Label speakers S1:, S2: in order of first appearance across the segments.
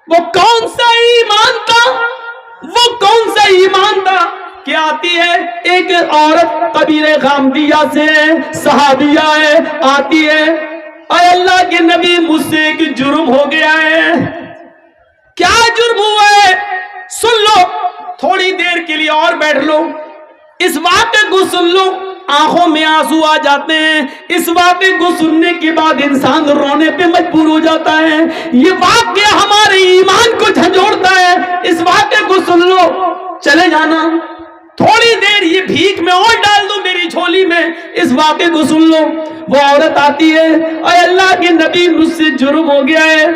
S1: وہ کون سا ایمان تھا، وہ کون سا ایمان تھا کہ آتی ہے ایک عورت قبیلے غامدیہ سے صحابیہ ہے، آتی ہے، اے اللہ کے نبی مجھ سے ایک جرم ہو گیا ہے۔ کیا جرم ہوا ہے؟ سن لو، تھوڑی دیر کے لیے اور بیٹھ لو، اس واقعے کو سن لو، آنکھوں میں آنسو آ جاتے ہیں۔ اس واقعے کو سننے کے بعد انسان رونے پہ مجبور ہو جاتا ہے۔ یہ واقعہ ہمارے ایمان کو جھنجھوڑتا ہے۔ اس واقعے کو سن لو، چلے جانا تھوڑی دیر، یہ بھیک میں اور ڈال دو میری جھولی میں، اس واقعے کو سن لو۔ وہ عورت آتی ہے، اے اللہ کے نبی مجھ سے جرم ہو گیا ہے۔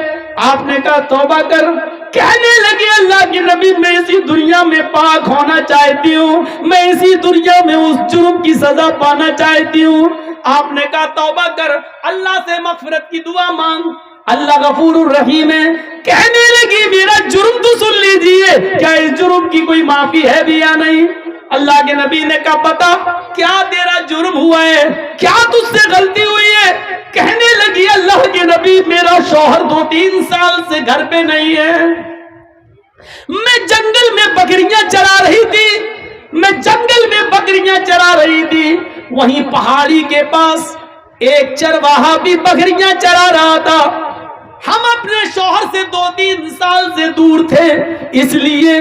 S1: آپ نے کہا توبہ کر۔ کہنے لگے اللہ کے نبی میں اسی دنیا میں پاک ہونا چاہتی ہوں، میں اسی دنیا میں اس جرم کی سزا پانا چاہتی ہوں۔ آپ نے کہا توبہ کر، اللہ سے مغفرت کی دعا مانگ، اللہ غفور الرحیم ہے۔ کہنے لگی میرا جرم تو سن لیجئے، کیا اس جرم کی کوئی معافی ہے بھی یا نہیں؟ اللہ کے نبی نے کہا بتا کیا تیرا جرم ہوا ہے، کیا تجھ سے غلطی ہوئی ہے؟ کہنے لگی اللہ کے نبی میرا شوہر 2-3 سال سے گھر پہ نہیں ہے، میں جنگل میں بکریاں چرا رہی تھی، میں جنگل میں بکریاں چرا رہی تھی، وہیں پہاڑی کے پاس ایک چرواہا بھی بکریاں چرا رہا تھا، ہم اپنے شوہر سے 2-3 سال سے دور تھے، اس لیے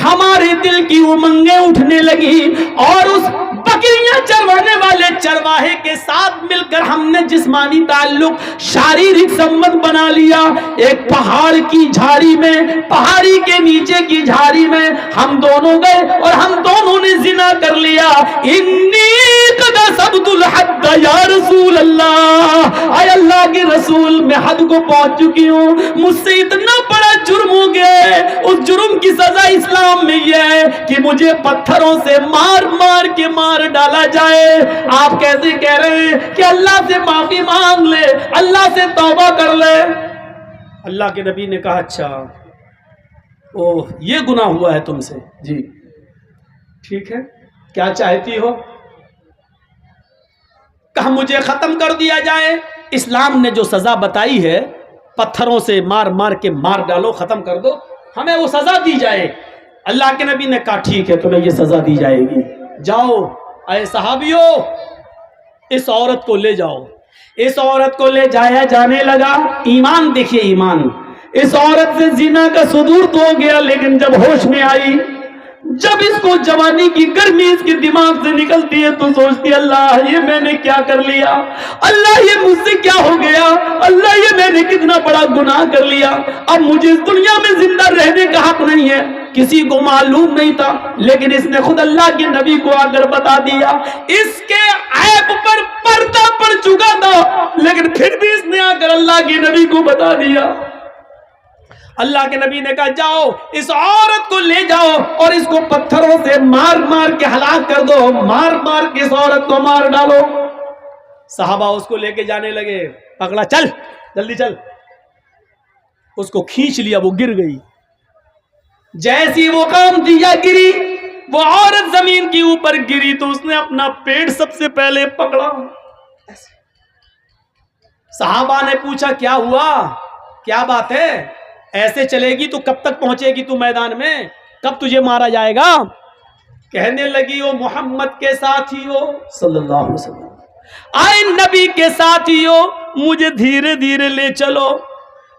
S1: ہمارے دل کی امنگیں اٹھنے لگی اور اس بکریاں چروانے والے چرواہے کے ساتھ مل کر ہم نے جسمانی تعلق، شاریرک سمبند بنا لیا۔ ایک پہاڑ کی جھاڑی میں، پہاڑی کے نیچے کی جھاڑی میں ہم دونوں گئے اور ہم دونوں نے زنا کر لیا۔ انی قد صبت الحد یا رسول اللہ، اے اللہ کے رسول میں حد کو پہنچ چکی ہوں، مجھ سے اتنا بڑا جرم ہو گیا ہے۔ اس جرم کی سزا اسلام میں یہ ہے کہ مجھے پتھروں سے مار مار کے مار ڈالا جائے۔ آپ کیسے کہہ رہے ہیں کہ اللہ سے معافی مانگ لے، اللہ سے توبہ کر لے؟ اللہ کے نبی نے کہا اچھا اوہ یہ گناہ ہوا ہے تم سے، جی ٹھیک ہے، کیا چاہتی ہو؟ کہا مجھے ختم کر دیا جائے۔ اسلام نے جو سزا بتائی ہے پتھروں سے مار مار کے مار ڈالو، ختم کر دو، ہمیں وہ سزا دی جائے۔ اللہ کے نبی نے کہا ٹھیک ہے تمہیں یہ سزا دی جائے گی، جاؤ اے صحابیو اس عورت کو لے جاؤ۔ اس عورت کو لے جایا جانے لگا۔ ایمان دیکھیے، ایمان، اس عورت سے زنا کا صدور تو ہو گیا، لیکن جب ہوش میں آئی، جب اس کو جوانی کی گرمی اس کے دماغ سے نکلتی ہے تو سوچتی اللہ یہ میں نے کیا کر لیا، اللہ یہ مجھ سے کیا ہو گیا، اللہ یہ میں نے کتنا بڑا گناہ کر لیا، اب مجھے اس دنیا میں زندہ رہنے کا حق نہیں ہے۔ کسی کو معلوم نہیں تھا، لیکن اس نے خود اللہ کے نبی کو آ کر بتا دیا۔ اس کے عیب پر پردہ پڑ چکا تھا، لیکن پھر بھی اس نے آ کر اللہ کے نبی کو بتا دیا۔ اللہ کے نبی نے کہا جاؤ اس عورت کو لے جاؤ اور اس کو پتھروں سے مار مار کے ہلاک کر دو، مار مار کے اس عورت کو مار ڈالو۔ صحابہ اس کو لے کے جانے لگے، پکڑا، چل جلدی چل، اس کو کھینچ لیا، وہ گر گئی۔ جیسی وہ کام دیا گری، وہ عورت زمین کے اوپر گری تو اس نے اپنا پیٹ سب سے پہلے پکڑا۔ صحابہ نے پوچھا کیا ہوا، کیا بات ہے، ایسے چلے گی تو کب تک پہنچے گی تو میدان میں، کب تجھے مارا جائے گا؟ کہنے لگی وہ محمد کے ساتھی ہو صلی اللہ علیہ وسلم، آئے نبی کے ساتھی ہو، مجھے دھیرے دھیرے لے چلو۔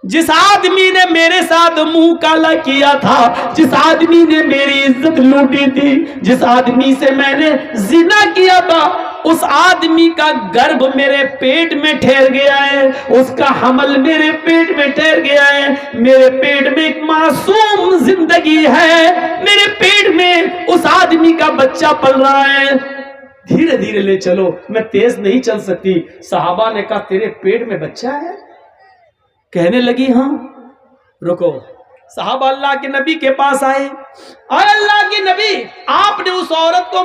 S1: جس آدمی نے میرے ساتھ منہ کالا کیا تھا، جس آدمی نے میری عزت لوٹی تھی، جس آدمی سے میں نے زنا کیا تھا، اس آدمی کا گرب میرے پیٹ میں ٹھہر گیا ہے، اس کا حمل میرے پیٹ میں ٹھہر گیا ہے، میرے پیٹ میں ایک معصوم زندگی ہے، میرے پیٹ میں اس آدمی کا بچہ پل رہا ہے، دھیرے دھیرے لے چلو، میں تیز نہیں چل سکتی۔ صحابہ نے کہا تیرے پیٹ میں بچہ ہے؟ کہنے لگی ہاں۔ رکو، صحابہ اللہ کے نبی کے پاس آئے، اور اللہ کے نبی آپ نے اس عورت کو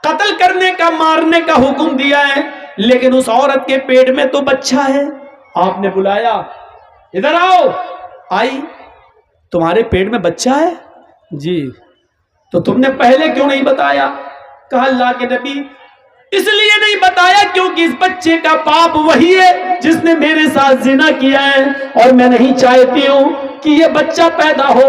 S1: قتل کرنے کا، مارنے کا حکم دیا ہے، لیکن اس عورت کے پیٹ میں تو بچہ ہے۔ آپ نے بلایا، ادھر آؤ۔ آئی، تمہارے پیٹ میں بچہ ہے؟ جی، تو تم نے پہلے کیوں نہیں بتایا؟ کہا اللہ کے نبی اس لیے نہیں بتایا کیونکہ اس بچے کا باپ وہی ہے جس نے میرے ساتھ زنا کیا ہے، اور میں نہیں چاہتی ہوں کہ یہ بچہ پیدا ہو،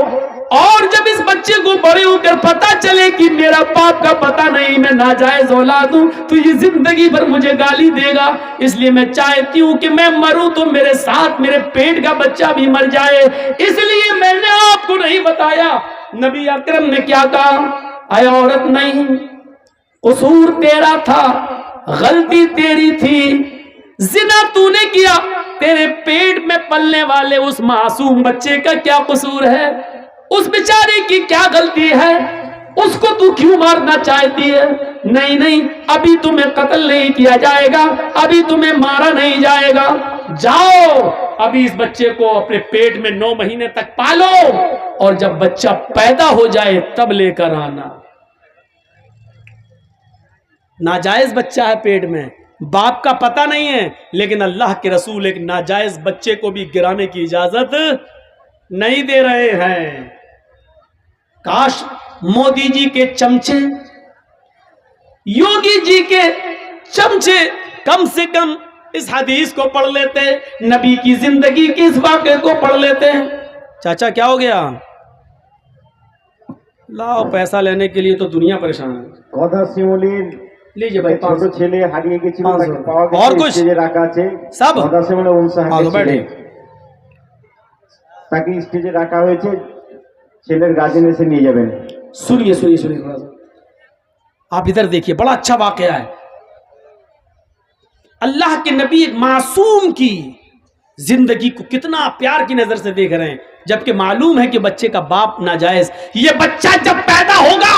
S1: اور جب اس بچے کو بڑے ہو کر پتا چلے کہ میرا باپ کا پتہ نہیں، میں ناجائز اولاد ہوں، تو یہ زندگی بھر مجھے گالی دے گا، اس لیے میں چاہتی ہوں کہ میں مروں تو میرے ساتھ میرے پیٹ کا بچہ بھی مر جائے، اس لیے میں نے آپ کو نہیں بتایا۔ نبی اکرم نے کیا کہا؟ اے عورت، نہیں، قصور تیرا تھا، غلطی تیری تھی، زنا تو نے کیا، تیرے پیٹ میں پلنے والے اس معصوم بچے کا کیا قصور ہے؟ اس بیچارے کی کیا غلطی ہے؟ اس کو تو کیوں مارنا چاہتی ہے؟ نہیں نہیں، ابھی تمہیں قتل نہیں کیا جائے گا، ابھی تمہیں مارا نہیں جائے گا، جاؤ ابھی اس بچے کو اپنے پیٹ میں 9 مہینے تک پالو، اور جب بچہ پیدا ہو جائے تب لے کر آنا۔ ناجائز بچہ ہے پیٹ میں، باپ کا پتہ نہیں ہے، لیکن اللہ کے رسول ایک ناجائز بچے کو بھی گرانے کی اجازت نہیں دے رہے ہیں۔ کاش مودی جی کے چمچے، یوگی جی کے چمچے کم سے کم اس حدیث کو پڑھ لیتے، نبی کی زندگی کے اس واقعے کو پڑھ لیتے۔ چاچا کیا ہو گیا؟ لاؤ، پیسہ لینے کے لیے تو دنیا پریشان ہے۔ لیجیے بھائی، ছোট ছেলে হারিয়ে গিয়েছিল, তাকে পাওয়া গেছে, স্টেজে রাখা আছে সব মদাসিমুল উনসাহ ছেলে, তাকে স্টেজে রাখা হয়েছে, ছেলের গার্জিয়ান এসে নিয়ে যাবেন। सुनिए सुनिए सुनिए थोड़ा सा, आप इधर देखिए, बड़ा अच्छा वाकया है। अल्लाह के नबी एक मासूम की जिंदगी को कितना प्यार की नजर से देख रहे हैं, जबकि मालूम है कि बच्चे का बाप नाजायज, ये बच्चा जब पैदा होगा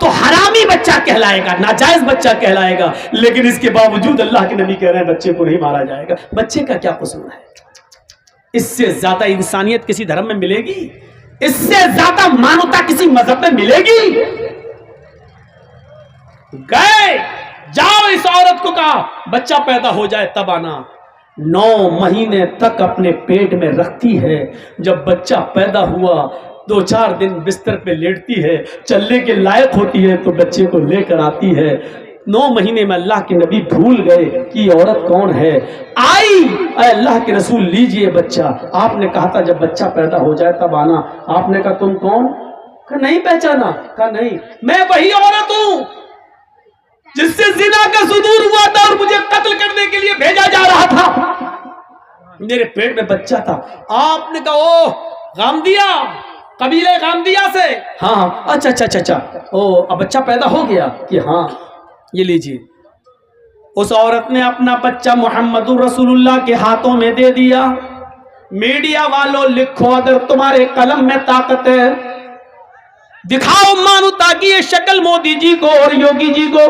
S1: तो हरामी बच्चा कहलाएगा, नाजायज बच्चा कहलाएगा, लेकिन इसके बावजूद अल्लाह के नबी कह रहे हैं बच्चे को नहीं मारा जाएगा। बच्चे का क्या कसूर है? इससे ज्यादा इंसानियत किसी धर्म में मिलेगी? इससे ज्यादा मानवता किसी मजहब में मिलेगी? गए, जाओ, इस औरत को कहा बच्चा पैदा हो जाए तब आना। 9 महीने तक अपने पेट में रखती है, जब बच्चा पैदा हुआ 2-4 दिन बिस्तर पे लेटती है, चलने के लायक होती है तो बच्चे को लेकर आती है। 9 महीने में अल्लाह के नबी भूल गए कि ये औरत कौन है। आई, अल्लाह के रसूल लीजिए बच्चा, आपने कहा था जब बच्चा पैदा हो जाए तब आना। आपने कहा तुम कौन? कहा नहीं पहचाना। कहा नहीं, मैं वही औरत हूं जिससे जिना का सुदूर हुआ था और मुझे कत्ल करने के लिए भेजा जा रहा था, मेरे पेट में बच्चा था। आपने कहा ओ गामदिया, कबीले गामदिया से? हाँ। अच्छा अच्छा अच्छा अच्छा, ओ अब बच्चा पैदा हो गया? कि हाँ, ये लीजिए। उस औरत ने अपना बच्चा मोहम्मदुर रसूलुल्लाह के हाथों में दे दिया। मीडिया वालों लिखो, अगर तुम्हारे कलम में ताकत है दिखाओ मानो, ताकि ये शक्ल मोदी जी को और योगी जी को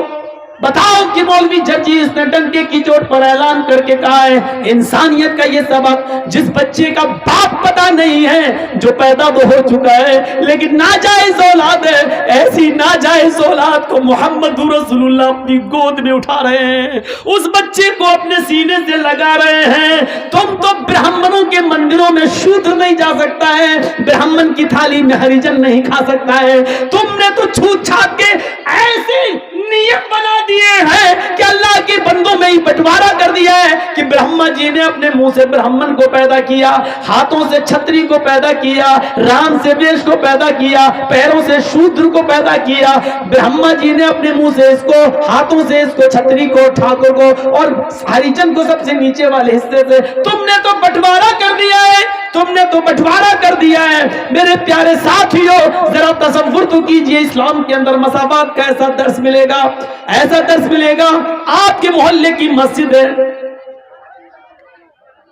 S1: बताओ कि मौलवी जजी इसने डंके की चोट पर ऐलान करके कहा है इंसानियत का ये सबक, जिस बच्चे का बाप पता नहीं है, जो पैदा तो हो चुका है लेकिन नाजायज औलाद है, ऐसी नाजायज औलाद को मोहम्मद रसूलुल्लाह अपनी गोद में उठा रहे हैं, उस बच्चे को अपने सीने से लगा रहे हैं। तुम तो ब्राह्मणों के मंदिरों में शूद्र नहीं जा सकता है, ब्राह्मण की थाली में हरिजन नहीं खा सकता है। तुमने तो छूत छात के ऐसे नियम बना दिए हैं कि अल्लाह के बंदों में ही बंटवारा कर दिया है कि ब्रह्मा जी ने अपने मुंह से ब्राह्मण को पैदा किया, हाथों से छत्री को पैदा किया, राम से वेश को पैदा किया, पैरों से शूद्र को पैदा किया। ब्रह्मा जी ने अपने मुंह से इसको, हाथों से इसको, छत्री को, ठाकुर को और हरिजन को सबसे नीचे वाले हिस्से से। तुमने तो बंटवारा कर दिया है, तुमने तो बंटवारा कर दिया है। मेरे प्यारे साथियों, जरा तसव्वुर तो कीजिए, इस्लाम के अंदर मसावात का ऐसा दर्स मिलेगा, ऐसा दर्स मिलेगा। आपके मोहल्ले की मस्जिद है,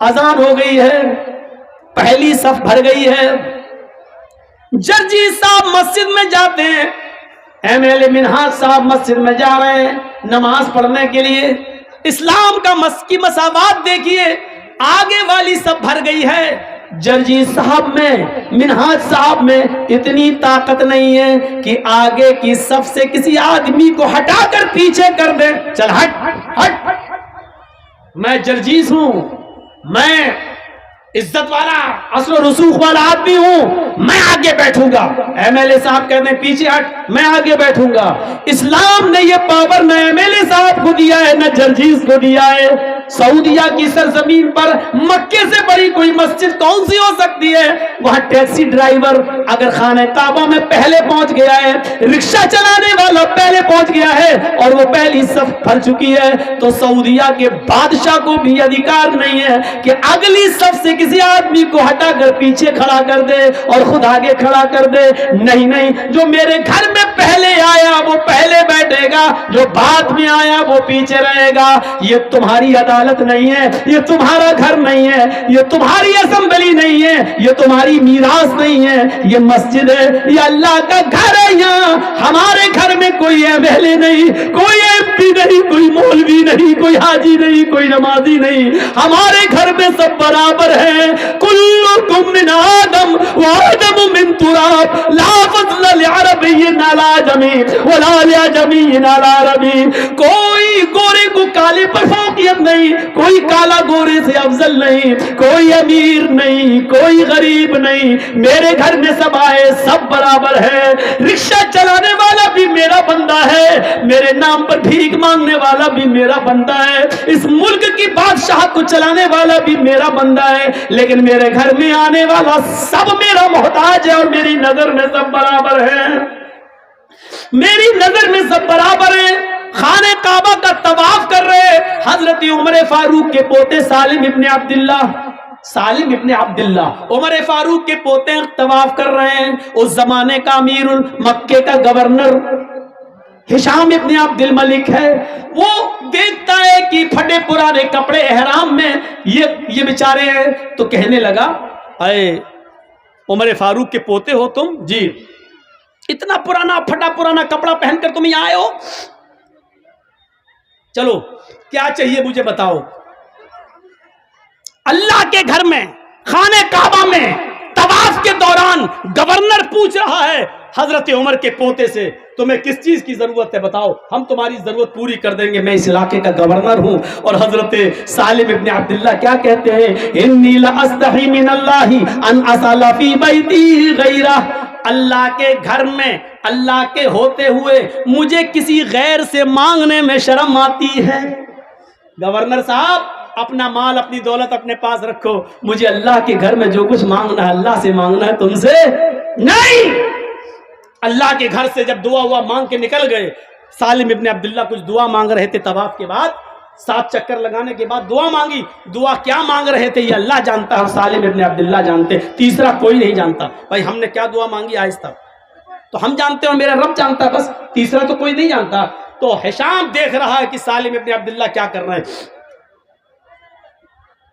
S1: अजान हो गई है, पहली सफ भर गई है, जर्जी साहब मस्जिद में जाते हैं, एमएलए मिनहाज साहब मस्जिद में जा रहे हैं नमाज पढ़ने के लिए। इस्लाम का की मसावात देखिए, आगे वाली सब भर गई है, जर्जी साहब में, मिनहाज साहब में इतनी ताकत नहीं है कि आगे की सफ से किसी आदमी को हटाकर पीछे कर दे। चल हट हट हट, मैं जर्जीस हूं, मैं इज्जत वाला असलो रसूख वाला आदमी हूं, मैं आगे बैठूंगा। एमएलए साहब कहते हैं पीछे हट, मैं आगे बैठूंगा। इस्लाम ने ये पावर न एमएलए साहब को दिया है, न जर्जीस को दिया है। सऊदिया की सरजमीन पर मक्के से बड़ी कोई मस्जिद कौन सी हो सकती है? वहां टैक्सी ड्राइवर अगर खाने काबा में पहले पहुंच गया है, रिक्शा चलाने वाला पहले पहुंच गया है और वो पहली सफ भर चुकी है, तो सऊदिया के बादशाह को भी अधिकार नहीं है कि अगली सफ से किसी आदमी को हटाकर पीछे खड़ा कर दे और खुद आगे खड़ा कर दे। नहीं नहीं, जो मेरे घर में पहले आया वो पहले बैठेगा, जो बाद में आया वो पीछे रहेगा। ये तुम्हारी अदालत नहीं है, ये तुम्हारा घर नहीं है, ये तुम्हारी असेंबली नहीं है, ये तुम्हारी मीरास नहीं है, ये मस्जिद है, ये अल्लाह का घर है। यहाँ हमारे घर में कोई एमएलए नहीं, कोई एमपी नहीं, कोई मौलवी नहीं, कोई हाजी नहीं, कोई नमाजी नहीं, हमारे घर में सब बराबर है। कुल्लुकुम मिन आदम व आदम मिन तुराब, ला फज़्ल लिअरबिय्यिन अला अजमी व ला लिअजमिय्यिन अला अरबी। कोई गोरे को काले पर फौकियत नहीं, कोई काला गोरे से अफजल नहीं, कोई अमीर नहीं, कोई गरीब नहीं, मेरे घर में सब आए सब बराबर है। रिक्शा चलाने वाला भी मेरा बंदा है, मेरे नाम पर भीख मांगने वाला भी मेरा बंदा है, इस मुल्क की बादशाह को चलाने वाला भी मेरा बंदा है, लेकिन मेरे घर में आने वाला सब मेरा मोहताज है और मेरी नजर में सब बराबर है, मेरी नजर में सब बराबर है। खाने काबा का तवाफ कर रहे हजरत उमर फारूक के पोते सालिम इब्ने अब्दुल्ला उमर फारूक के पोते तवाफ कर रहे हैं। उस जमाने का अमीरुल मक्के का गवर्नर हिशाम इब्ने अब्दुल मलिक है। वो देखता है कि फटे पुराने कपड़े एहराम में ये बेचारे हैं, तो कहने लगा, अरे उमर फारूक के पोते हो तुम? जी। इतना पुराना फटा पुराना कपड़ा पहनकर तुम यहाँ आए हो? चलो क्या चाहिए मुझे बताओ। अल्लाह के घर में खाने काबा में तवाफ के दौरान गवर्नर पूछ रहा है हजरत उमर के पोते से, तुम्हें किस चीज की जरूरत है बताओ, हम तुम्हारी जरूरत पूरी कर देंगे, मैं इस इलाके का गवर्नर हूं। और हजरत सालिम इब्ने अब्दुल्ला क्या कहते हैं, इन्नी ला अस्तही मिनल्लाहि अन असला फी बैती गैरा। अल्लाह के घर में अल्लाह के होते हुए मुझे किसी गैर से मांगने में शर्म आती है। गवर्नर साहब, अपना माल अपनी दौलत अपने पास रखो, मुझे अल्लाह के घर में जो कुछ मांगना है अल्लाह से मांगना है, तुमसे नहीं। अल्लाह के घर से जब दुआ हुआ मांग के निकल गए, सालिम इब्ने अब्दुल्ला कुछ दुआ मांग रहे थे तवाफ के बाद, 7 चक्कर लगाने के बाद दुआ मांगी। दुआ क्या मांग रहे थे ये अल्लाह जानता है, सालिम इब्ने अब्दुल्ला जानते, तीसरा कोई नहीं जानता। भाई हमने क्या दुआ मांगी आज तक तो हम जानते हैं और मेरा रब जानता है, बस तीसरा तो कोई नहीं जानता। तो हिशाम देख रहा है कि सालिम इब्ने अब्दुल्ला क्या कर रहे हैं।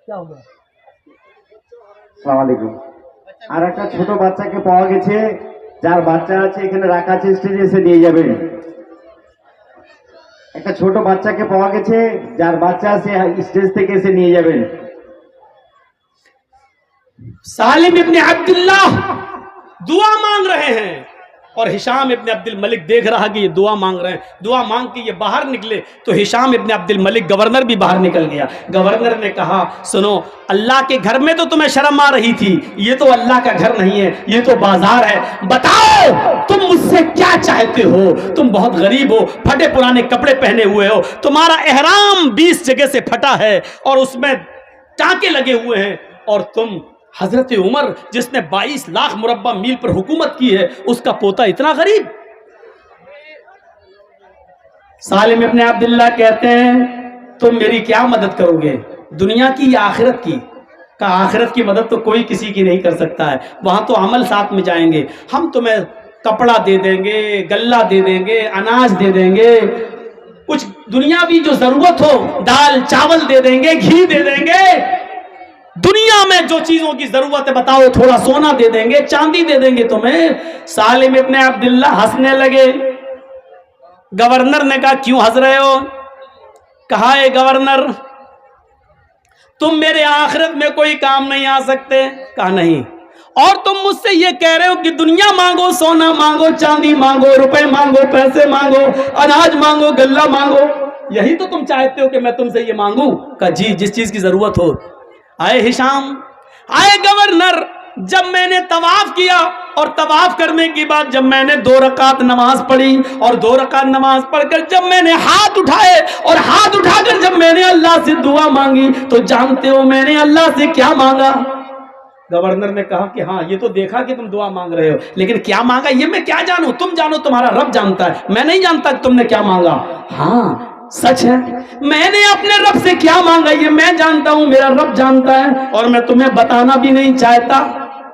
S1: क्या होगा?
S2: আসসালামু আলাইকুম। আর একটা ছোট বাচ্চাকে পাওয়া গেছে, যার বাচ্চা আছে এখানে রাখা আছে, স্টেজে এসে নিয়ে যাবেন। একটা ছোট বাচ্চাকে পাওয়া গেছে, যার বাচ্চা আছে স্টেজ থেকে এসে নিয়ে যাবেন।
S1: सालिम इब्ने अब्दुल्ला दुआ मांग रहे हैं और हिशाम इब्ने अब्दुल मलिक देख रहा कि ये दुआ मांग रहे हैं। दुआ मांग के ये बाहर निकले तो हिशाम इब्ने अब्दुल मलिक गवर्नर भी बाहर निकल गया। गवर्नर ने कहा, सुनो, अल्लाह के घर में तो तुम्हें शर्म आ रही थी, ये तो अल्लाह का घर नहीं है, ये तो बाजार है। बताओ तुम मुझसे क्या चाहते हो? तुम बहुत गरीब हो, फटे पुराने कपड़े पहने हुए हो, तुम्हारा एहराम 20 जगह से फटा है और उसमें टांके लगे हुए हैं, और तुम हजरत उमर जिसने 22 लाख मुरब्बा मील पर हुकूमत की है, उसका पोता इतना गरीब। सालिम इब्ने अब्दुल्ला कहते हैं, तुम मेरी क्या मदद करोगे, दुनिया की या आखिरत की? का आखिरत की मदद तो कोई किसी की नहीं कर सकता है, वहां तो अमल साथ में जाएंगे। हम तुम्हें कपड़ा दे देंगे, गल्ला दे देंगे, अनाज दे देंगे, कुछ दुनियावी जो जरूरत हो, दाल चावल दे देंगे, घी दे देंगे, दुनिया में जो चीजों की जरूरत है बताओ, थोड़ा सोना दे देंगे, चांदी दे देंगे तुम्हें। सालिम इब्ने अब्दुल्ला हंसने लगे। गवर्नर ने कहा, क्यों हंस रहे हो? कहा, है गवर्नर, तुम मेरे आखिरत में कोई काम नहीं आ सकते? कहा, नहीं। और तुम मुझसे ये कह रहे हो कि दुनिया मांगो, सोना मांगो, चांदी मांगो, रुपए मांगो, पैसे मांगो, अनाज मांगो, गल्ला मांगो, यही तो तुम चाहते हो कि मैं तुमसे ये मांगू? कहा, जी, जिस चीज की जरूरत हो। आए हिशाम, आए गवर्नर, جب میں نے طواف کیا اور طواف کرنے کے بعد جب میں نے 2 رکعت نماز پڑھی اور 2 رکعت نماز پڑھ کر جب میں نے ہاتھ اٹھائے اور ہاتھ اٹھا کر جب میں نے اللہ سے دعا مانگی تو جانتے ہو میں نے اللہ سے کیا مانگا؟ گورنر نے کہا کہ ہاں یہ تو دیکھا کہ تم دعا مانگ رہے ہو، لیکن کیا مانگا یہ میں کیا جانوں، تم جانو، تمہارا رب جانتا ہے، میں نہیں جانتا کہ تم نے کیا مانگا۔ ہاں سچ ہے، میں نے اپنے رب سے کیا مانگا یہ میں جانتا ہوں، میرا رب جانتا ہے، اور میں تمہیں بتانا بھی نہیں چاہتا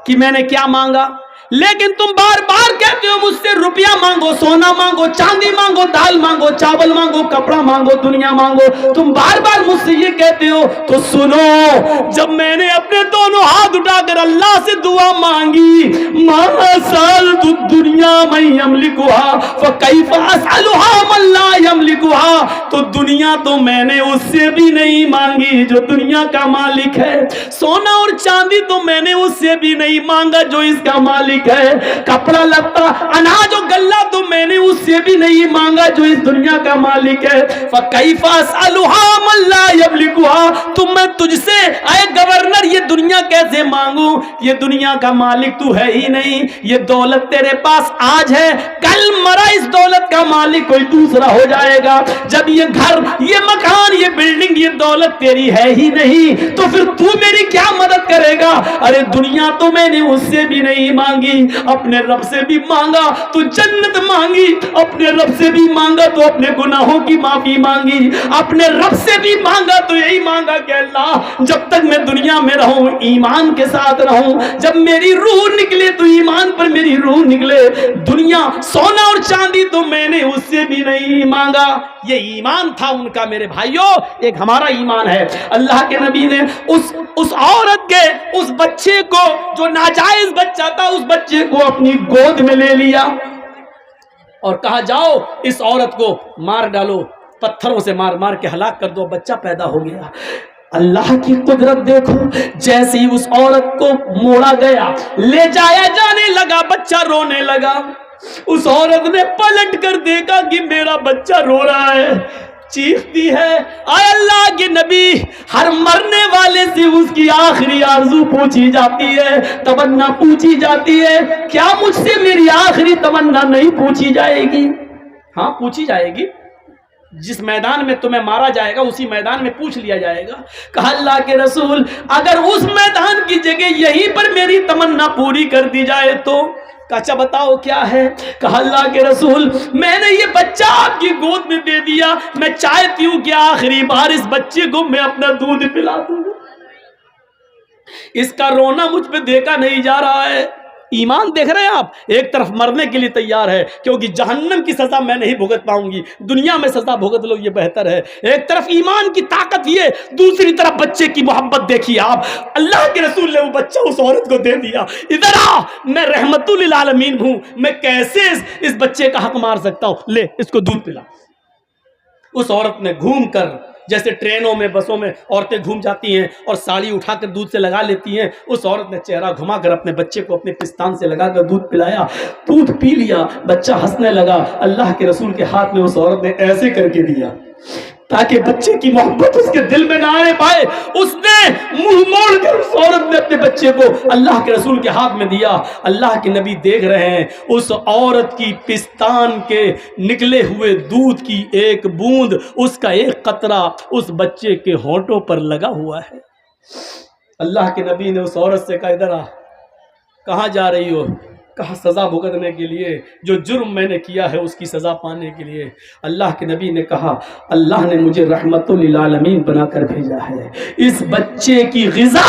S1: کہ میں نے کیا مانگا، لیکن تم بار بار کہتے ہو مجھ سے روپیہ مانگو، سونا مانگو، چاندی مانگو، دال مانگو، چاول مانگو، کپڑا مانگو، دنیا مانگو، تم بار بار مجھ سے یہ کہتے ہو۔ تو سنو، جب میں نے اپنے دونوں ہاتھ اٹھا کر اللہ سے دعا مانگی، ما سألت الدنیا من یملکها فکیف اسألها من لا یملکها، تو دنیا تو میں نے اس سے بھی نہیں مانگی جو دنیا کا مالک ہے، سونا اور چاندی تو میں نے اس سے بھی نہیں مانگا جو اس کا مالک ہے، کپڑا لتا اناج و غلہ تو میں نے اس سے بھی نہیں مانگا جو اس دنیا کا مالک ہے، فکیف اسألها من لا یملکها، تو میں تجھ سے اے گورنر یہ دنیا کیسے مانگوں، یہ دنیا کا مالک تو ہے ہی نہیں، یہ دولت تیرے پاس آج ہے، کل مرا اس دولت کا مالک کوئی دوسرا ہو جائے گا، جب یہ گھر، یہ مکان، یہ بلڈنگ، یہ دولت تیری ہے ہی نہیں تو پھر تو میری کیا مدد کرے گا؟ ارے دنیا تو میں نے اس سے بھی نہیں مانگی، اپنے رب سے بھی مانگا تو جنت مانگی، اپنے رب سے بھی مانگا تو اپنے گناہوں کی معافی مانگی، اپنے رب سے بھی مانگا تو یہی مانگا کہ اللہ جب تک میں دنیا میں رہوں ایمان کے ساتھ رہوں، جب میری روح نکلے تو ایمان پر میری روح نکلے، دنیا سونا اور چاندی تو میں نے اس سے بھی نہیں مانگا۔ یہ ایمان تھا ان کا میرے بھائیوں، ایک ہمارا ایمان ہے۔ اللہ کے نبی نے اس عورت کے اس بچے کو جو ناجائز بچہ تھا اس بچے کو اپنی گود میں لے لیا اور کہا جاؤ اس عورت کو مار ڈالو، پتھروں سے مار مار کے ہلاک کر دو، بچہ پیدا ہو گیا۔ اللہ کی قدرت دیکھو، جیسے ہی اس عورت کو موڑا گیا، لے جایا جانے لگا، بچہ رونے لگا، اس عورت نے پلٹ کر دیکھا کہ میرا بچہ رو رہا ہے، چیختی ہے، اے اللہ کے نبی، ہر مرنے والے سے اس کی آخری آرزو پوچھی جاتی ہے، تمنا پوچھی جاتی ہے، کیا مجھ سے میری آخری تمنا نہیں پوچھی جائے گی؟ ہاں پوچھی جائے گی، جس میدان میں تمہیں مارا جائے گا اسی میدان میں پوچھ لیا جائے گا۔ کہا اللہ کے رسول اگر اس میدان کی جگہ یہیں پر میری تمنا پوری کر دی جائے تو؟ اچھا بتاؤ کیا ہے؟ کہا اللہ کے رسول میں نے یہ بچہ آپ کی گود میں دے دیا، میں چاہتی ہوں کہ آخری بار اس بچے کو میں اپنا دودھ پلا دوں، اس کا رونا مجھ پہ دیکھا نہیں جا رہا ہے۔ ایمان دیکھ رہے ہیں آپ، ایک طرف مرنے کے لیے تیار ہے کیونکہ جہنم کی سزا میں نہیں بھگت پاؤں گی، دنیا میں سزا بھگت لو یہ بہتر ہے، ایک طرف ایمان کی طاقت یہ، دوسری طرف بچے کی محبت دیکھیے آپ، اللہ کے رسول نے وہ بچہ اس عورت کو دے دیا، ادھر آ، میں رحمت للعالمین ہوں، میں کیسے اس بچے کا حق مار سکتا ہوں، لے اس کو دودھ پلا۔ اس عورت نے گھوم کر، جیسے ٹرینوں میں بسوں میں عورتیں گھوم جاتی ہیں اور ساڑی اٹھا کر دودھ سے لگا لیتی ہیں، اس عورت نے چہرہ گھما کر اپنے بچے کو اپنے پستان سے لگا کر دودھ پلایا، دودھ پی لیا، بچہ ہنسنے لگا۔ اللہ کے رسول کے ہاتھ میں اس عورت نے ایسے کر کے دیا تاکہ بچے کی محبت اس کے دل میں نہ آنے پائے، اس نے منہ موڑ کر اس عورت نے اپنے بچے کو اللہ کے رسول کے ہاتھ میں دیا۔ اللہ کے نبی دیکھ رہے ہیں اس عورت کی پستان کے نکلے ہوئے دودھ کی ایک بوند، اس کا ایک قطرہ اس بچے کے ہونٹوں پر لگا ہوا ہے۔ اللہ کے نبی نے اس عورت سے کہا ادھر آ، کہاں جا رہی ہو؟ کہا سزا بھگتنے کے لیے، جو جرم میں نے کیا ہے اس کی سزا پانے کے لیے۔ اللہ کے نبی نے کہا اللہ نے مجھے رحمت للعالمین بنا کر بھیجا ہے، اس بچے کی غذا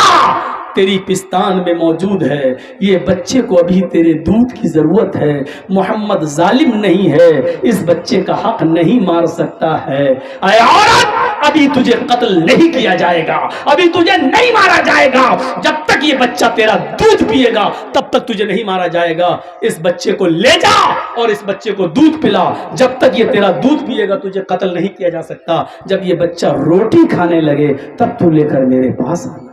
S1: تیری پستان میں موجود ہے، یہ بچے کو ابھی تیرے دودھ کی ضرورت ہے، محمد ظالم نہیں ہے، اس بچے کا حق نہیں مار سکتا ہے۔ اے عورت ابھی تجھے قتل نہیں کیا جائے گا، ابھی تجھے نہیں مارا جائے گا، جب تک یہ بچہ تیرا دودھ پیے گا تب تک تجھے نہیں مارا جائے گا، اس بچے کو لے جا اور اس بچے کو دودھ پلا، جب تک یہ تیرا دودھ پیے گا تجھے قتل نہیں کیا جا سکتا، جب یہ بچہ روٹی کھانے لگے تب تو لے کر میرے پاس آنا۔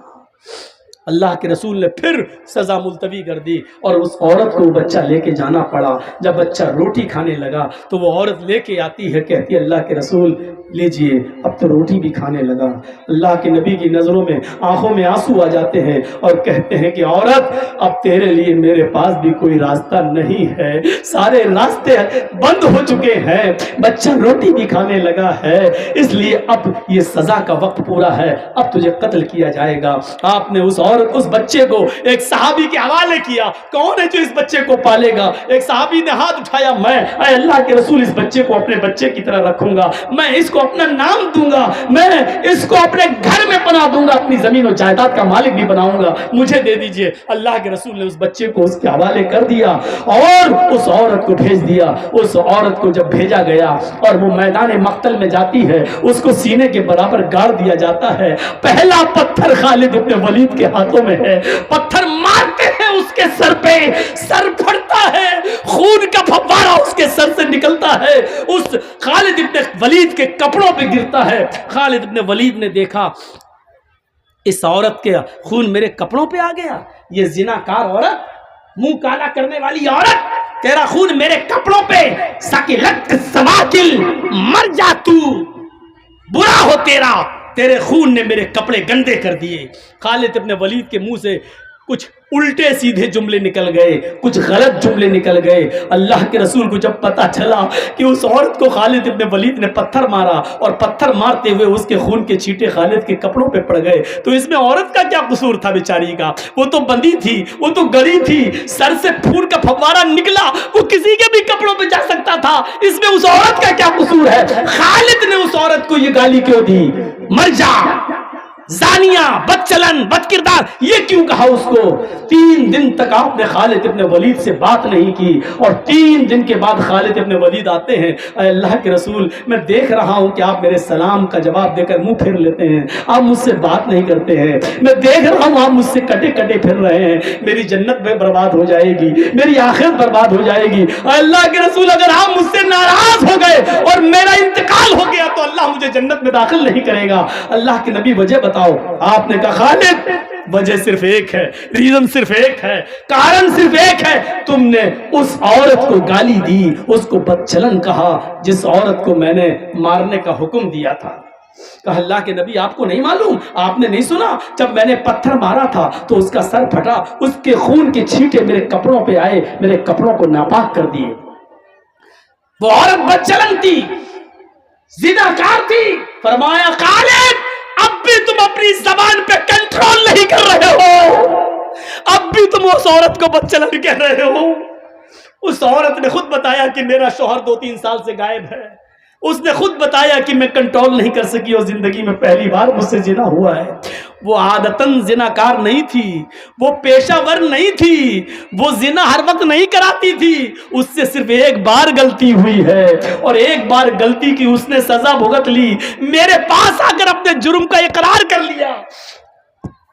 S1: اللہ کے رسول نے پھر سزا ملتوی کر دی اور اس عورت کو بچہ لے کے جانا پڑا. جب بچہ روٹی کھانے لگا تو وہ عورت لے کے آتی ہے، کہتی ہے اللہ کے رسول لیجئے، اب تو روٹی بھی کھانے لگا. اللہ کے نبی کی نظروں میں آنکھوں میں آنسو آ جاتے ہیں اور کہتے ہیں کہ عورت اب تیرے لیے میرے پاس بھی کوئی راستہ نہیں ہے، سارے راستے بند ہو چکے ہیں، بچہ روٹی بھی کھانے لگا ہے، اس لیے اب یہ سزا کا وقت پورا ہے، اب تجھے قتل کیا جائے گا. آپ نے اس بچے کو ایک صحابی کے حوالے کیا. کون ہے جو اس بچے کو پالے گا؟ ایک صحابی نے ہاتھ اٹھایا، میں اے اللہ کے رسول اس بچے کو اپنے بچے کی طرح رکھوں گا، میں اس کو اپنا نام دوں گا، میں اس کو اپنے گھر میں بنا دوں گا، اپنی زمین و جائیداد کا مالک بھی بناؤں گا، مجھے دے دیجئے. اللہ کے رسول نے اس بچے کو اس کے حوالے کر دیا اور اس عورت کو بھیج دیا. اس عورت کو جب بھیجا گیا اور وہ میدان مقتل میں جاتی ہے، اس کو سینے کے برابر گاڑ دیا جاتا ہے. پہلا پتھر خالد ابن ولید کے ہاتھوں میں ہے، پتھر مارتے ہیں اس کے سر پہ، سر پھٹتا ہے، خون کا پھوارا اس کے سر سے نکلتا ہے، اس خالد ابن ولید کے کپڑوں پہ گرتا ہے. خالد ابن ولید نے دیکھا اس عورت کے خون میرے کپڑوں پہ آ گیا، یہ زناکار عورت، منہ کالا کرنے والی عورت، تیرا خون میرے کپڑوں پہ، سکلت سواکل، مر جا تو، برا ہو تیرے خون نے میرے کپڑے گندے کر دیے. خالد ابن ولید کے منہ سے کچھ الٹے سیدھے جملے نکل گئے، کچھ غلط جملے نکل گئے. اللہ کے رسول کو جب پتا چلا کہ اس عورت کو خالد ابن ولید نے پتھر مارا اور پتھر مارتے ہوئے اس کے خون کے چھینٹے خالد کے کپڑوں پہ پڑ گئے، تو اس میں عورت کا کیا قصور تھا بیچاری کا؟ وہ تو بندی تھی، وہ تو گڑی تھی، سر سے خون کا پھوارا نکلا، وہ کسی کے بھی کپڑوں پہ جا سکتا تھا، اس میں اس عورت کا کیا قصور ہے؟ خالد نے اس عورت کو یہ گالی کیوں دی؟ مر جا، زانیہ، بد چلن، بد کردار، یہ کیوں کہا اس کو؟ 3 دن تک آپ نے خالد ابن ولید سے بات نہیں کی اور 3 دن کے بعد خالد ابن ولید آتے ہیں. اے اللہ کے رسول، میں دیکھ رہا ہوں کہ آپ میرے سلام کا جواب دے کر منہ پھیر لیتے ہیں، آپ مجھ سے بات نہیں کرتے ہیں، میں دیکھ رہا ہوں آپ مجھ سے کٹے کٹے پھر رہے ہیں، میری جنت میں برباد ہو جائے گی، میری آخرت برباد ہو جائے گی. اے اللہ کے رسول، اگر آپ مجھ سے ناراض ہو گئے اور میرا انتقال ہو گیا تو اللہ مجھے جنت میں داخل نہیں کرے گا. اللہ کے نبی وجہ بتاؤ. آپ نے کہا خالد وجہ صرف ایک ہے، ریزن صرف ایک ہے، کارن صرف ایک ہے، تم نے اس عورت کو گالی دی، اس کو بدچلن کہا جس عورت کو میں نے مارنے کا حکم دیا تھا. کہا اللہ کے نبی آپ کو نہیں معلوم، آپ نے نہیں سنا جب میں نے پتھر مارا تھا تو اس کا سر پھٹا، اس کے خون کے چھینٹے میرے کپڑوں پہ آئے، میرے کپڑوں کو ناپاک کر دیے. وہ عورت بدچلن تھی، زناکار تھی. فرمایا خالد اب بھی تم اپنی زبان پہ کنٹرول نہیں کر رہے ہو، اب بھی تم اس عورت کو بدچلن کہہ رہے ہو. اس عورت نے خود بتایا کہ میرا شوہر 2-3 سال سے غائب ہے، اس نے خود بتایا کہ میں کنٹرول نہیں کر سکی اور زندگی میں پہلی بار مجھ سے زنا ہوا ہے. وہ عادتاً زناکار نہیں تھی، وہ پیشہ ور نہیں تھی، وہ زنا ہر وقت نہیں کراتی تھی، اس سے صرف ایک بار غلطی ہوئی ہے اور ایک بار غلطی کی اس نے سزا بھگت لی، میرے پاس آ کر اپنے جرم کا اقرار کر لیا.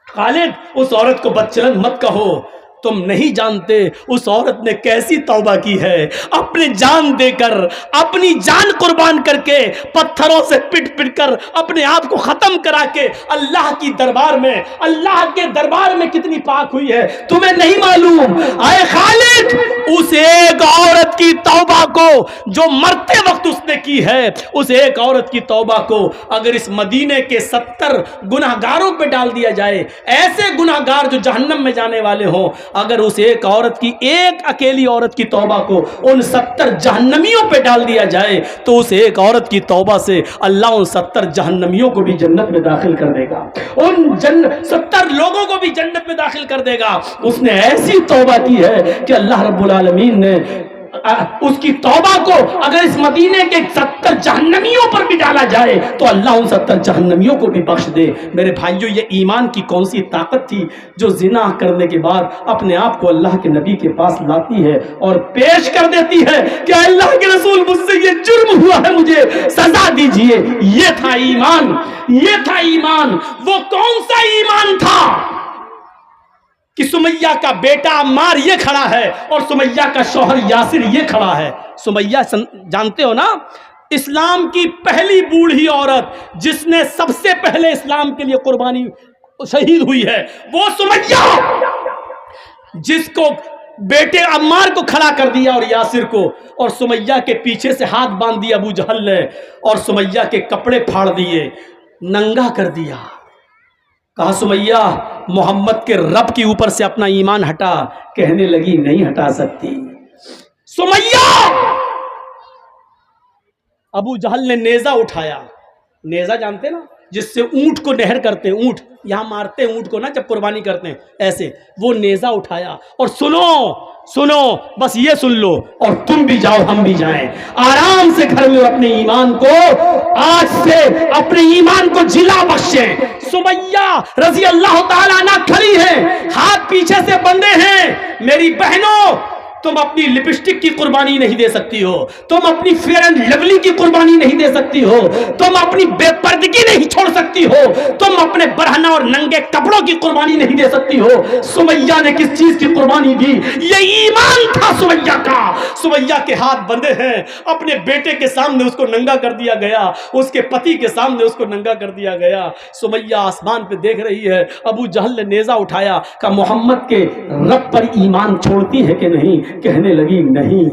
S1: خالد اس عورت کو بدچلن مت کہو، تم نہیں جانتے اس عورت نے کیسی توبہ کی ہے، اپنی جان دے کر، اپنی جان قربان کر کے، پتھروں سے پٹ پٹ کر اپنے آپ کو ختم کرا کے اللہ کی دربار میں، اللہ کے دربار میں کتنی پاک ہوئی ہے تمہیں نہیں معلوم. اے خالد اس ایک عورت کی توبہ کو جو مرتے وقت اس نے کی ہے، اس ایک عورت کی توبہ کو اگر اس مدینے کے 70 گناہگاروں پہ ڈال دیا جائے، ایسے گناہگار جو جہنم میں جانے والے ہوں، اگر اس ایک عورت کی، ایک اکیلی عورت کی توبہ کو ان 70 جہنمیوں پہ ڈال دیا جائے تو اس ایک عورت کی توبہ سے اللہ ان 70 جہنمیوں کو بھی جنت میں داخل کر دے گا، ان 70 لوگوں کو بھی جنت میں داخل کر دے گا. اس نے ایسی توبہ کی ہے کہ اللہ رب العالمین نے اس کی توبہ کو اگر اس مدینے کے 70 جہنمیوں پر بھی ڈالا جائے تو اللہ ان 70 جہنمیوں کو بھی بخش دے. میرے بھائیوں، یہ ایمان کی کون سی طاقت تھی جو زنا کرنے کے بعد اپنے آپ کو اللہ کے نبی کے پاس لاتی ہے اور پیش کر دیتی ہے کہ اللہ کے رسول مجھ سے یہ جرم ہوا ہے، مجھے سزا دیجئے. یہ تھا ایمان، یہ تھا ایمان. وہ کون سا ایمان تھا کہ سمیہ کا بیٹا عمار یہ کھڑا ہے اور سمیہ کا شوہر یاسر یہ کھڑا ہے. سمیہ جانتے ہو نا، اسلام کی پہلی بوڑھی عورت جس نے سب سے پہلے اسلام کے لیے قربانی शहीद हुई है, वो सुमैया जिसको बेटे अम्मार को खड़ा कर दिया और यासिर को, और सुमैया के पीछे से हाथ बांध दिया अबू जहल ने और सुमैया के कपड़े फाड़ दिए, नंगा कर दिया। कहा सुमैया मोहम्मद के रब के ऊपर से अपना ईमान हटा। कहने लगी नहीं हटा सकती। सुमैया, अबू जहल ने नेजा उठाया। नेजा जानते ना, जिससे ऊंट को नहर करते हैं, ऊंट यहां मारते हैं ऊंट को ना जब कुर्बानी करते हैं, ऐसे वो नेजा उठाया और सुनो बस ये सुन लो और तुम भी जाओ हम भी जाएं आराम से घर में, अपने ईमान को आज से अपने ईमान को जिला बख्शें। सुमैया रजी अल्लाह ताला अन्हा खड़ी है, हाथ पीछे से बंधे हैं। मेरी बहनों, तुम अपनी लिपस्टिक की कुर्बानी नहीं दे सकती हो, तुम अपनी फेयर एंड लवली की कुर्बानी नहीं दे सकती हो, तुम अपनी बेपर्दगी नहीं छोड़ सकती हो, तुम अपने बरहना और नंगे कपड़ों की कुर्बानी नहीं दे सकती हो। सुमैया ने किस चीज की कुर्बानी दी? ये ईमान था सुमैया का। सुमैया के हाथ बंधे हैं, अपने बेटे के सामने उसको नंगा कर दिया गया, उसके पति के सामने उसको नंगा कर दिया गया। सुमैया आसमान पे देख रही है, अबू जहल ने नेजा उठाया, कहा मोहम्मद के रब पर ईमान छोड़ती है कि नहीं? कहने लगी नहीं।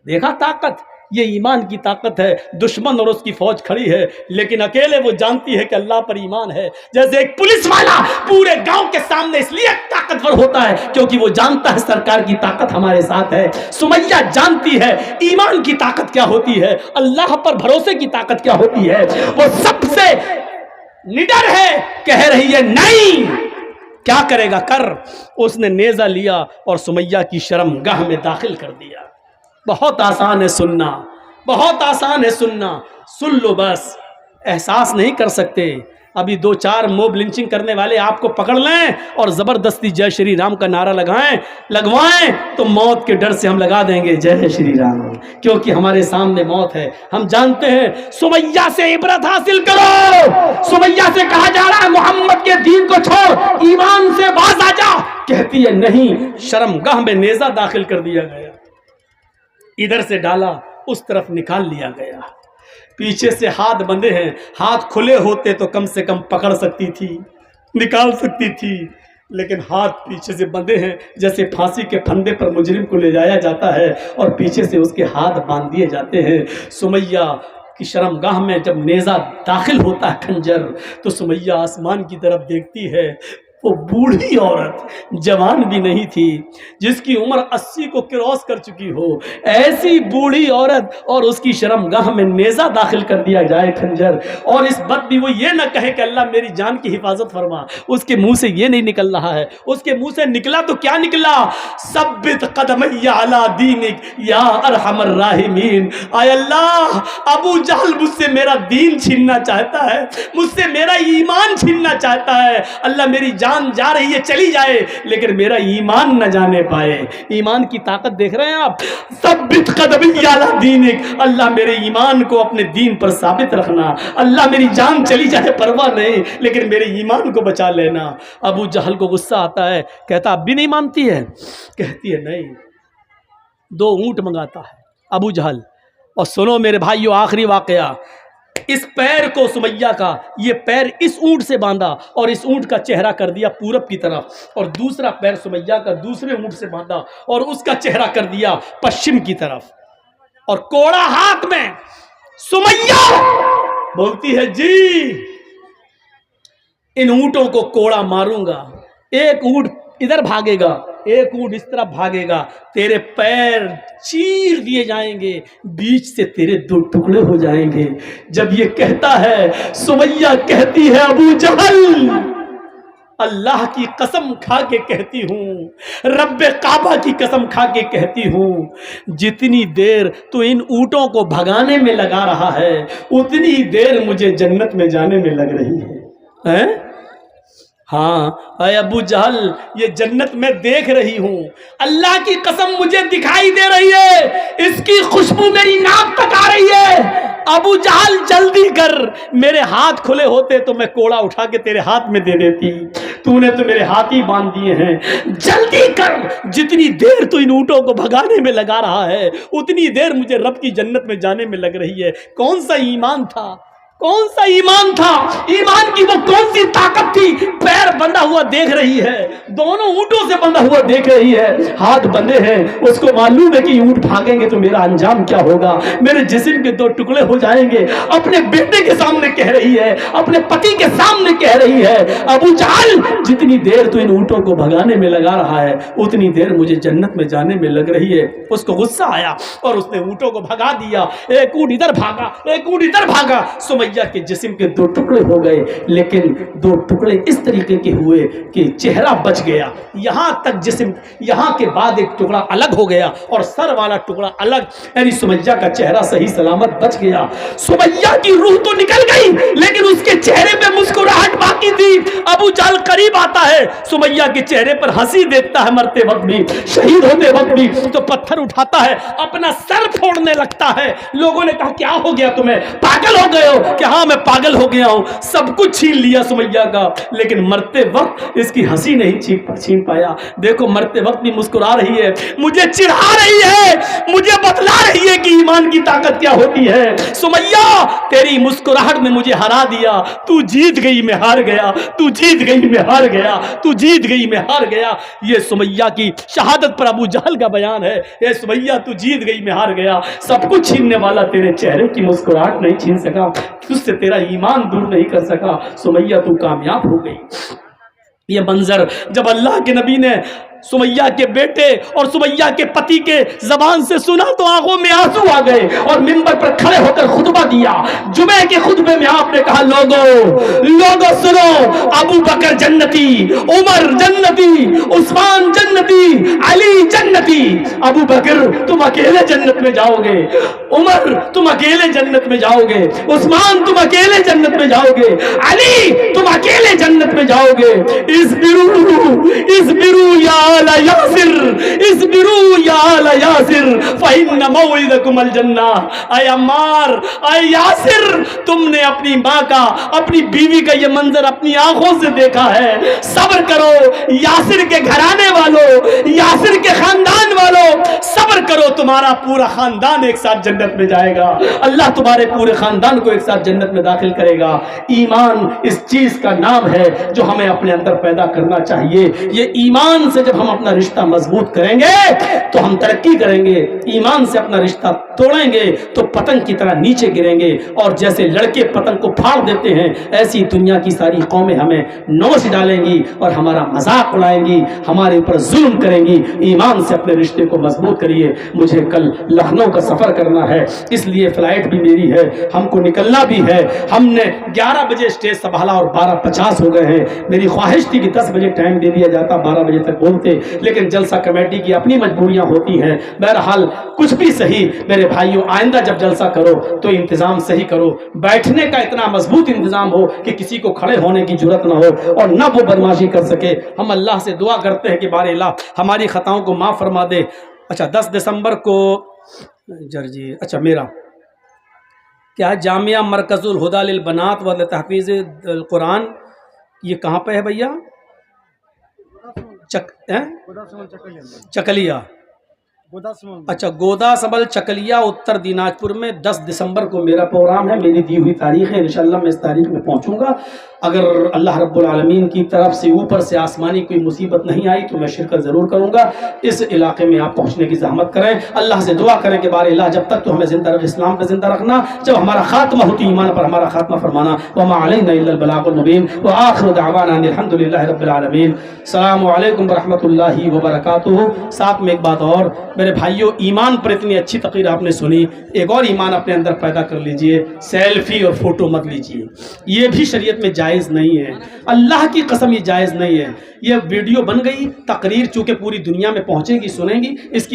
S1: देखा ताकत, ये ईमान की ताकत है। दुश्मन और उसकी फौज खड़ी है, लेकिन अकेले वो जानती है कि अल्लाह पर ईमान है। जैसे एक पुलिस वाला पूरे गांव के सामने इसलिए ताकतवर होता है क्योंकि वो जानता है सरकार की ताकत हमारे साथ है। सुमैया जानती है ईमान की ताकत क्या होती है, अल्लाह पर भरोसे की ताकत क्या होती है। वो सबसे निडर है, कह रही है नहीं, क्या करेगा कर। उसने नेजा लिया और सुमैया की शर्मगाह में दाखिल कर दिया। बहुत आसान है सुनना, बहुत आसान है सुनना, सुन लो बस, एहसास नहीं कर सकते। अभी 2-4 मोब लिंचिंग करने वाले आपको पकड़ लें और जबरदस्ती जय श्री राम का नारा लगवाएं तो मौत के डर से हम लगा देंगे जय श्री राम, क्योंकि हमारे सामने मौत है। हम जानते हैं। सुमैया से इबरत हासिल करो। सुमैया से कहा जा रहा है मोहम्मद के दीन को छोड़, ईमान से बाज आ जा। कहती है नहीं। शर्मगाह में नेजा दाखिल कर दिया गया, इधर से डाला उस तरफ निकाल लिया गया। पीछे से हाथ बंधे हैं, हाथ खुले होते तो कम से कम पकड़ सकती थी, निकाल सकती थी, लेकिन हाथ पीछे से बंधे हैं। जैसे फांसी के फंदे पर मुजरिम को ले जाया जाता है और पीछे से उसके हाथ बांध दिए जाते हैं। सुमैया की शर्मगाह में जब नेजा दाखिल होता है खंजर, तो सुमैया आसमान की तरफ देखती है। वो बूढ़ी औरत, जवान भी नहीं थी, जिसकी उम्र 80 को क्रॉस कर चुकी हो, ऐसी बूढ़ी औरत, और उसकी शर्मगाह में नेजा दाखिल कर दिया जाए खंजर। और इस वक्त भी वो ये ना कहे कि अल्लाह मेरी जान की हिफाजत फरमा। उसके मुंह से ये नहीं निकल रहा है, उसके मुंह से निकला तो क्या निकला? सब्बित कदमैया अला दीनिक या अरहमर राहिमीन। आय अल्लाह, अबू जहल मुझसे मेरा दीन छीनना चाहता है, मुझसे मेरा ईमान छीनना चाहता है। अल्लाह मेरी जान जा रही है, चली जाए, लेकिन मेरा ईमान न जाने पाए। ईमान की ताकत देख रहे हैं आप? सब्बित कदमी अला दीनिक, अल्लाह मेरे ईमान को अपने दीन पर साबित रखना। अल्लाह मेरी जान चली जाए परवाह नहीं, लेकिन मेरे ईमान को बचा लेना। अबू जहल को गुस्सा आता है, कहता अब भी नहीं मानती है? कहती है नहीं। 2 ऊंट मंगाता है अबू जहल। और सुनो मेरे भाइयों, आखिरी वाकया, इस पैर को सुमैया का, ये पैर इस ऊंट से बांधा और इस ऊंट का चेहरा कर दिया पूरब की तरफ, और दूसरा पैर सुमैया का दूसरे ऊंट से बांधा और उसका चेहरा कर दिया पश्चिम की तरफ, और कोड़ा हाथ में। सुमैया बोलती है जी इन ऊंटों को कोड़ा मारूंगा, एक ऊंट इधर भागेगा, एक ऊंट इस तरफ भागेगा, तेरे पैर चीर दिए जाएंगे, बीच से तेरे 2 टुकड़े हो जाएंगे। जब ये कहता है, सुमैया कहती है अबू जहल, अल्लाह की कसम खा के कहती हूँ, रब्बे काबा की कसम खा के कहती हूँ, जितनी देर तू इन ऊंटों को भगाने में लगा रहा है, उतनी देर मुझे जन्नत में जाने में लग रही है, हैं? हाँ अय अबू जहल, ये जन्नत मैं देख रही हूँ, अल्लाह की कसम मुझे दिखाई दे रही है, इसकी खुशबू मेरी नाक तक आ रही है। अबू जहल जल्दी कर, मेरे हाथ खुले होते तो मैं कोड़ा उठा के तेरे हाथ में दे देती, तूने तो मेरे हाथ ही बांध दिए हैं। जल्दी कर, जितनी देर तू इन ऊँटों को भगाने में लगा रहा है, उतनी देर मुझे रब की जन्नत में जाने में लग रही है। कौन सा ईमान था, कौन सा ईमान था, ईमान की वो कौन सी ताकत थी। पैर बंधा हुआ देख रही है, दोनों ऊंटों से बंधा हुआ देख रही है, हाथ बंधे हैं, उसको मालूम है कि ऊंट भागेंगे तो मेरा अंजाम क्या होगा, मेरे जिस्म के दो टुकड़े हो जाएंगे। अपने बेटे के सामने कह रही है, अपने पति के सामने कह रही है, अबू जहल जितनी देर तू इन ऊंटों को भगाने में लगा रहा है उतनी देर मुझे जन्नत में जाने में लग रही है। उसको गुस्सा आया और उसने ऊंटों को भगा दिया। एक ऊंट इधर भागा, एक ऊंट इधर भागा। सुमैया के जिस्म के दो टुकड़े हो गए, लेकिन दो टुकड़े इस तरीके के हुए कि चेहरा बच गया, यहां तक जिस्म, यहां के बाद एक टुकड़ा अलग हो गया और सर वाला टुकड़ा अलग, यानी सुमैया का चेहरा सही सलामत बच गया। सुमैया की रूह तो निकल गई लेकिन उसके चेहरे पे मुस्कुराहट बाकी थी। अबू जहल करीब आता है, सुमैया के चेहरे पर हंसी देखता है, मरते वक्त भी, शहीद होते वक्त भी, तो पत्थर उठाता है, अपना सर फोड़ने लगता है। लोगों ने कहा क्या हो गया तुम्हें, पागल हो गए हो? कि हाँ मैं पागल हो गया हूं, सब कुछ छीन लिया सुमैया का, लेकिन मरते वक्त इसकी हंसी नहीं छीन पाया। देखो मरते वक्त भी मुस्कुरा रही है, मुझे चिढ़ा रही है, मुझे बतला रही है कि ईमान की ताकत क्या होती है। सुमैया तेरी मुस्कुराहट ने मुझे हरा दिया, तू जीत गई मैं हार गया, तू जीत गई मैं हार गया, तू जीत गई मैं हार गया। ये सुमैया की शहादत पर अबू जहल का बयान है। ये सुमैया तू जीत गई मैं हार गया, सब कुछ छीनने वाला तेरे चेहरे की मुस्कुराहट नहीं छीन सका, तुझसे तेरा ईमान दूर नहीं कर सका। सुमैया तू कामयाब हो गई। ये मंजर जब अल्लाह के नबी ने सुमैया के बेटे और सुमैया के पति के जबान से सुना तो आंखों में आंसू आ गए और मिंबर पर खड़े होकर खुतबा दिया। जुमे के खुतबे में आपने कहा लोगों सुनो, अबू बकर जन्नती, उमर जन्नती, उस्मान जन्नती, अली जन्नती। अबू बकर तुम अकेले जन्नत में जाओगे, उमर तुम अकेले जन्नत में जाओगे, उस्मान तुम अकेले जन्नत में जाओगे, अली तुम अकेले जन्नत में जाओगे। इसबिरू या आला यासिर, इसबिरू या आला यासिर फइन्न मौइदकुम अल जन्ना। ऐ अम्मार, ऐ यासिर, तुमने अपनी माँ का, अपनी बीवी का ये मंजर अपनी आंखों से देखा है, सब्र करो। यासिर के घराने वालों, यासिर के खानदान वालों, सब्र करो, तुम्हारा पूरा खानदान एक साथ जन्नत में जाएगा, अल्लाह तुम्हारे पूरे खानदान को एक साथ जन्नत में दाखिल करेगा। ईमान इस चीज का नाम है जो हमें अपने अंदर पैदा करना चाहिए। ये ईमान से जब हम अपना रिश्ता मजबूत करेंगे तो हम तरक्की करेंगे, ईमान से अपना रिश्ता तोड़ेंगे तो पतंग की तरह नीचे गिरेंगे। और जैसे लड़के पतंग को फाड़ देते हैं, ऐसी दुनिया की सारी कौमें हमें नोच डालेंगी और हमारा मजाक उड़ाएंगी, हमारे ऊपर जुल्म करेंगी। ईमान से अपने रिश्ते को मजबूत करिए। मुझे कल लखनऊ का सफर करना है, इसलिए फ्लाइट भी मेरी है, हमको निकलना भी है। हमने 11 बजे स्टेज संभाला और 12:50 हो गए हैं। मेरी ख्वाहिश थी कि 10 बजे टाइम दे दिया जाता, 12 बजे तक बोलते, लेकिन जलसा कमेटी की अपनी मजबूरियां होती हैं। बहरहाल कुछ भी सही मेरे भाइयों, आइंदा जब जलसा करो तो इंतजाम सही करो, बैठने का इतना मजबूत इंतजाम हो कि किसी को खड़े होने की जरूरत ना हो और ना वो बदमाशी कर सके। हम अल्लाह से दुआ करते हैं कि बारे अल्लाह हमारी खताओं को माफ़ फरमा दे। अच्छा 10 दिसंबर को जर्जी, अच्छा मेरा क्या है, जामिया मरकजुल हुदा लिल बनात व तहफीज़ कुरान, ये कहाँ पे है भैया? चकलिया, अच्छा गोदा सबल चकलिया, उत्तर दिनाजपुर में 10 दिसंबर को मेरा प्रोग्राम है। मेरी दी हुई तारीख है, इंशाल्लाह मैं इस तारीख में पहुंचूंगा। अगर अल्लाह रब्बुल आलमीन की तरफ से ऊपर से आसमानी कोई मुसीबत नहीं आई तो मैं शिरकत ज़रूर करूंगा। इस इलाके में आप पहुंचने की ज़हमत करें, अल्लाह से दुआ करें कि बारे अल्लाह जब तक तो हमें जिंदा इस्लाम पर जिंदा रखना, जब हमारा खात्मा होती ईमान पर हमारा खात्मा फरमाना। वमा अलैना इल्लल बलागुल मुबीन व आखिरु दअवाना अल्हम्दुलिल्लाहि रब्बिल आलमीन। अस्सलामु अलैकुम व रहमतुल्लाहि व बरकातुहू। साथ में एक बात और मेरे भाइयों, ईमान पर इतनी अच्छी तकरीर आपने सुनी, एक और ईमान अपने अंदर पैदा कर लीजिए, सेल्फी और फोटो मत लीजिए, ये भी शरीयत में जायज़ नहीं है। अल्लाह की कसम ये जायज़ नहीं है। ये वीडियो बन गई, तकरीर चूंकि पूरी दुनिया में पहुंचेगी, सुनेंगी, इसकी